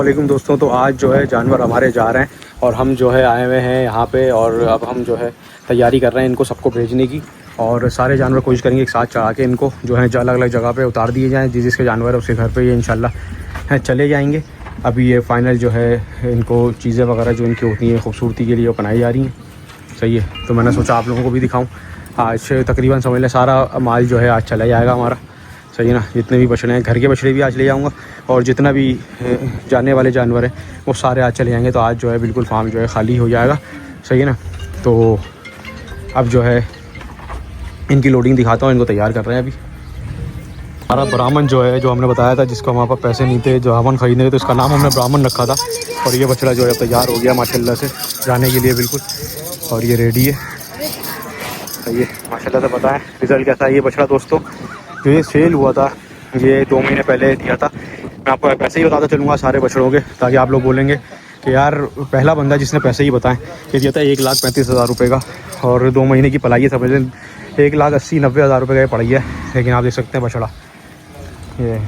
वालेकुम दोस्तों। तो आज जो है जानवर हमारे जा रहे हैं और हम जो है आए हुए हैं यहाँ पे और अब हम जो है तैयारी कर रहे हैं इनको सबको भेजने की। और सारे जानवर कोशिश करेंगे एक साथ चढ़ा के इनको जो है अलग अलग जगह पे उतार दिए जाएँ। जिसके जानवर है उसके घर पे ये इंशाल्लाह चले जाएंगे। अभी ये फ़ाइनल जो है इनको चीज़ें वगैरह जो इनकी होती हैं खूबसूरती के लिए वो बनाई जा रही हैं। सही है, तो मैंने सोचा आप लोगों को भी दिखाऊँ। आज तकरीबन समझ लें सारा माल जो है आज चला जाएगा हमारा। सही है ना, जितने भी बछड़े हैं, घर के बछड़े भी आज ले जाऊँगा और जितना भी जाने वाले जानवर हैं वो सारे आज चले जाएंगे। तो आज जो है बिल्कुल फार्म जो है खाली हो जाएगा। सही है ना, तो अब जो है इनकी लोडिंग दिखाता हूँ। इनको तैयार कर रहे हैं अभी। हमारा ब्राह्मण जो है, जो हमने बताया था जिसको हमारे पास पैसे नहीं थे, जो ब्राह्मण ख़रीदने थे, तो इसका नाम हमने ब्राह्मण रखा था। और ये बछड़ा जो है तैयार हो गया माशाल्लाह से जाने के लिए बिल्कुल, और ये रेडी है। ये माशाल्लाह से पता है रिज़ल्ट कैसा है। ये बछड़ा दोस्तों जो ये सेल हुआ था ये 2 महीने पहले दिया था। मैं आपको पैसे ही बताता चलूँगा सारे बछड़ों के, ताकि आप लोग बोलेंगे कि यार पहला बंदा जिसने पैसे ही बताएं। ये दिया था 1,35,000 रुपये का और 2 महीने की पलाई है। समझ लें 1,80,000-90,000 रुपये का ये पड़ी है। लेकिन आप देख सकते हैं बछड़ा ये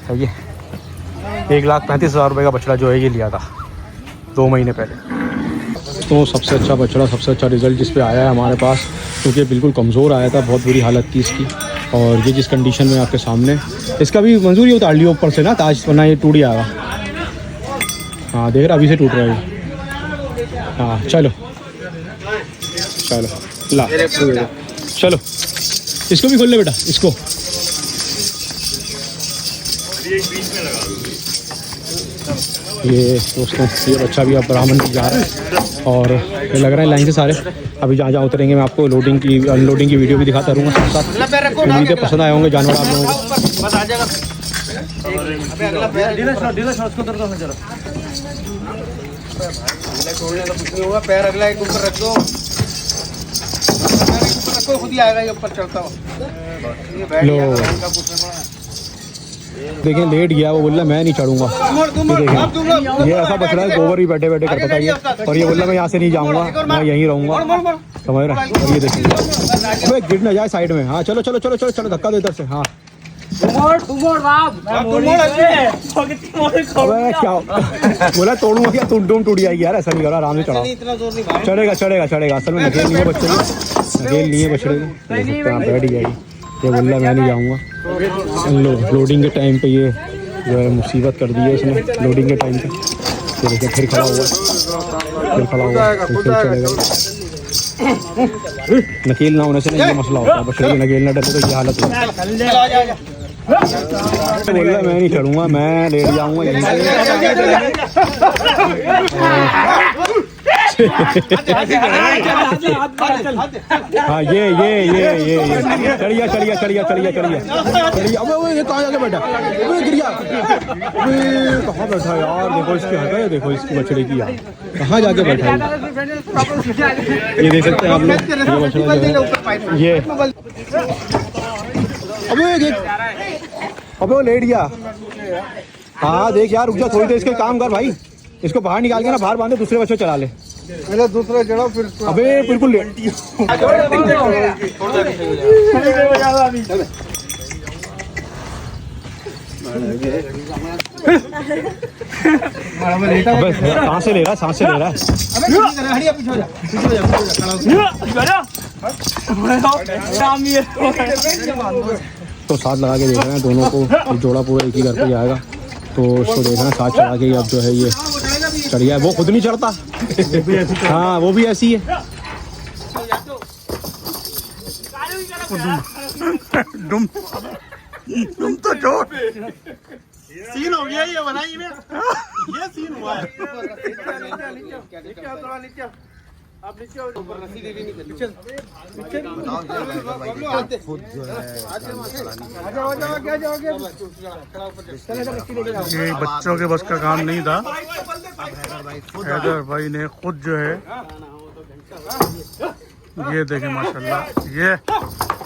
सही है, 1,35,000 रुपये का बछड़ा जो है ये लिया था 2 महीने पहले। तो सबसे अच्छा बछड़ा, सबसे अच्छा रिज़ल्ट जिस पे आया है हमारे पास, क्योंकि बिल्कुल कमज़ोर आया था, बहुत बुरी हालत थी इसकी। और ये जिस कंडीशन में आपके सामने, इसका भी मंजूरी उतार लियो ऊपर से ना ताज, वरना ये टूट जाएगा। हाँ देख रहा अभी से टूट रहा है। हाँ चलो चलो ला चलो, इसको भी खोल ले बेटा इसको। ये दोस्तों ये बच्चा भी अब ब्राह्मण की जा रहा है और ये लग रहा है लाइन से सारे अभी जहाँ जहाँ उतरेंगे मैं आपको लोडिंग की अनलोडिंग की वीडियो भी दिखाता रहूँगा साथ साथ। उम्मीदें पसंद आए होंगे जानवर आप लोगों को। देखें लेट गया, वो बोल रहा मैं नहीं चढ़ूंगा। ये देखें ये ऐसा बच रहा है, गोबर भी बैठे बैठे करता है ये, और ये बोल रहा मैं यहाँ से नहीं जाऊंगा, मैं यहीं रहूंगा। समझ रहा है। और ये देखिए गिर ना जाए साइड में। हाँ चलो चलो चलो चलो चलो, धक्का दे इधर से। हाँ क्या बोला तोड़ूंगा क्या? तुम टूट जाएगी यार, ऐसा नहीं करो, आराम से चढ़ाओ। चढ़ेगा चढ़ेगा चढ़ेगा। असल में नकेल नहीं है बच्चे को, नकेल नहीं है बछड़े को, बैठ ही जाएगी। ये बोल रहा मैं नहीं जाऊँगा। लोडिंग के टाइम पे ये जो है मुसीबत कर दी है इसने। लोडिंग के टाइम पे ये देखिए फिर खड़ा हुआ, फिर खड़ा हुआ, फिर चलेगा। नकेल ना होने से नहीं ये मसला होता है, बछड़े की नकेल ना डरे तो ये हालत होती है। बोल रहा मैं नहीं चढ़ूँगा, मैं लेट जाऊँगा यहीं हाँ ये चढ़िया चढ़िया चढ़िया चढ़िया चढ़िया चढ़िया। अब ये कहाँ जाके बैठा? गिर गया। कहाँ बैठा यार? देखो इसकी हरकत है, देखो इसकी बछड़े की यार कहाँ जाके बैठा है। ये देख सकते हैं आप लोग ये। अबे देख, अबे वो लेट गया। हाँ देख यार, रुक जा थोड़ी देर, इसके काम कर भाई। इसको बाहर निकाल के ना बाहर बांधे, दूसरे बच्चे चला ले। पहले दूसरा चढ़ाओ फिर। अबे बिल्कुल सांस से ले रहा, सांस से ले रहा। तो साथ लगा के देख रहे हैं दोनों को, जोड़ा पूरा एक ही घर पे जाएगा। तो उसको देखना साथ चढ़ा के अब जो है ये चढ़ गया। वो खुद नहीं चढ़ता। हाँ वो भी ऐसी है। तुम तो चोर सीन हो गया ये, बनाई में ये सीन हुआ है। आप नीचे ऊपर रस्सी दे देनी नीचे नीचे खुद जो है। ये बच्चों के बस का काम नहीं था। हैदर भाई ने खुद जो है ये देखे माशाल्लाह, ये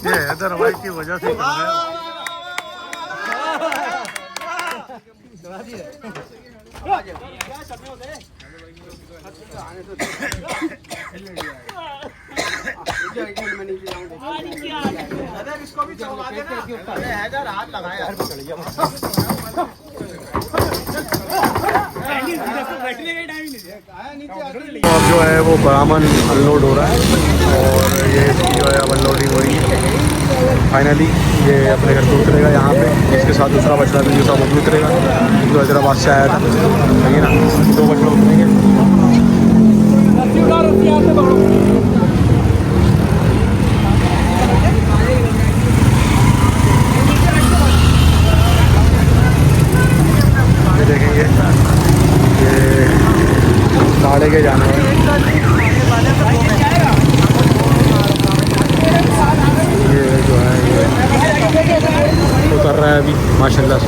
हैदर भाई की वजह से कर गया। इसको भी हाथ लगाया। अब जो है वो ब्राह्मण अनलोड हो रहा है और ये इसकी जो है अब अनलोडिंग हो रही है। फाइनली ये अपने घर पे उतरेगा यहाँ पे। इसके साथ दूसरा बछड़ा भी जो था वो भी उतरेगा, जो हैदराबाद से आया था, ठीक है ना। 2 बछड़ा उतरेंगे। ये देखेंगे ये साढ़े के जानवर ये जो है ये उतर रहा है अभी माशाल्लाह से।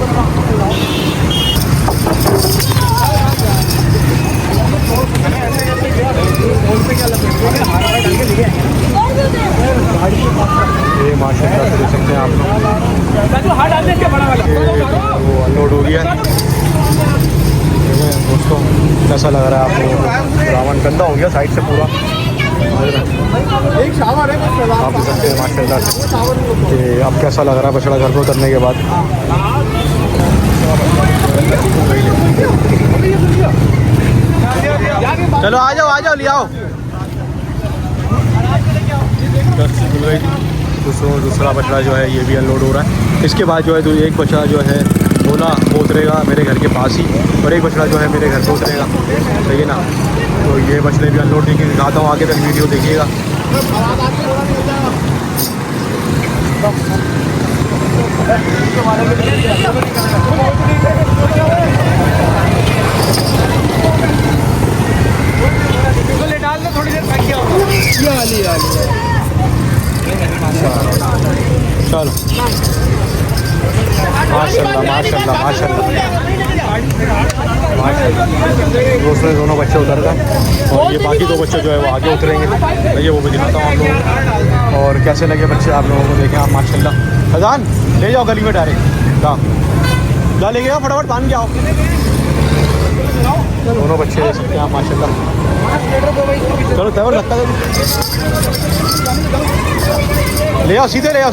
ये माशाल्लाह से देख सकते हैं आप लोग, वो अनलोड हो गया दोस्तों। कैसा लग रहा है आप लोगों को? रावण गंदा हो गया साइड से पूरा, आप देख सकते हैं माशाल्लाह से कि अब कैसा लग रहा है बछड़ा घर पर उतरने के बाद। चलो आ जाओ ले आओ। दूसरा बछड़ा जो है ये भी अनलोड हो रहा है। इसके बाद जो है तो एक बछड़ा जो है बोला वो उतरेगा मेरे घर के पास ही, और एक बछड़ा जो है मेरे घर पे उतरेगा, सही है ना। तो ये बछड़े भी अनलोड करके दिखाता हूँ, आगे तक वीडियो देखिएगा। चलो माशाल्लाह माशाल्लाह माशाल्लाह माशाल्लाह। उसमें दोनों बच्चे उतर गए और ये बाकी 2 बच्चे जो है वो आगे उतरेंगे, ये वो भी दिखाता हूँ आप लोगों को। और कैसे लगे बच्चे आप लोगों को, देखें आप माशाल्लाह। फैजान ले जाओ गली में डायरेक्ट, जा ले गया फटाफट बांध के आओ। दोनों बच्चे देख सकते हैं आप माशाल्लाह। चलो तैयार लगता है, ले आओ सीधे ले आओ।